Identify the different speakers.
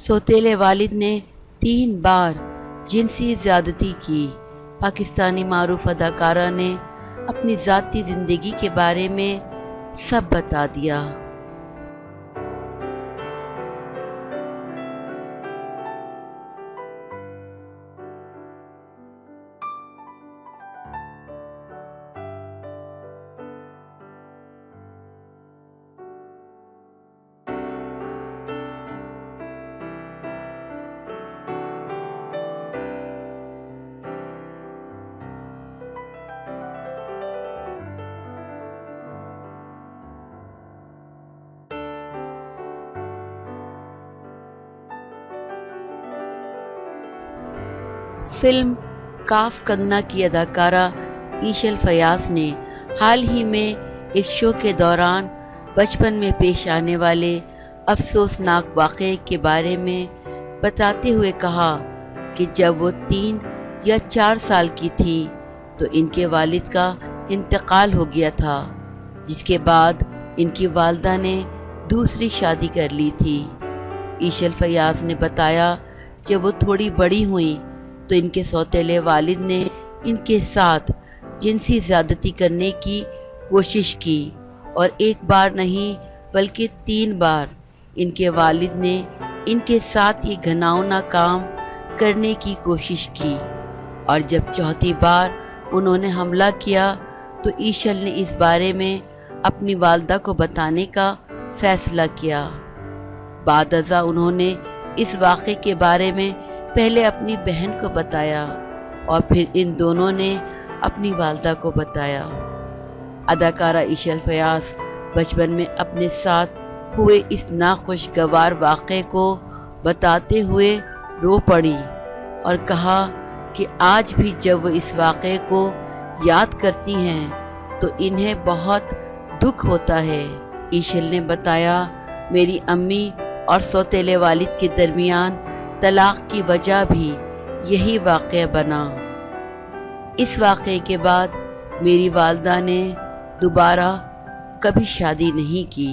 Speaker 1: سوتیلے والد نے 3 بار جنسی زیادتی کی۔ پاکستانی معروف اداکارہ نے اپنی ذاتی زندگی کے بارے میں سب بتا دیا۔ فلم کاف کنگنا کی اداکارہ ایشل فیاض نے حال ہی میں ایک شو کے دوران بچپن میں پیش آنے والے افسوسناک واقعے کے بارے میں بتاتے ہوئے کہا کہ جب وہ 3 یا 4 سال کی تھی تو ان کے والد کا انتقال ہو گیا تھا، جس کے بعد ان کی والدہ نے دوسری شادی کر لی تھی۔ ایشل فیاض نے بتایا جب وہ تھوڑی بڑی ہوئیں تو ان کے سوتیلے والد نے ان کے ساتھ جنسی زیادتی کرنے کی کوشش کی اور 1 بار نہیں بلکہ 3 بار ان کے والد نے ان کے ساتھ یہ گھناؤنا کام کرنے کی کوشش کی، اور جب 4تھی بار انہوں نے حملہ کیا تو ایشل نے اس بارے میں اپنی والدہ کو بتانے کا فیصلہ کیا۔ بعد ازاں انہوں نے اس واقعے کے بارے میں پہلے اپنی بہن کو بتایا اور پھر ان دونوں نے اپنی والدہ کو بتایا۔ اداکارہ ایشل فیاض بچپن میں اپنے ساتھ ہوئے اس ناخوشگوار واقعے کو بتاتے ہوئے رو پڑی اور کہا کہ آج بھی جب وہ اس واقعے کو یاد کرتی ہیں تو انہیں بہت دکھ ہوتا ہے۔ ایشل نے بتایا، میری امی اور سوتیلے والد کے درمیان طلاق کی وجہ بھی یہی واقعہ بنا۔ اس واقعے کے بعد میری والدہ نے دوبارہ کبھی شادی نہیں کی۔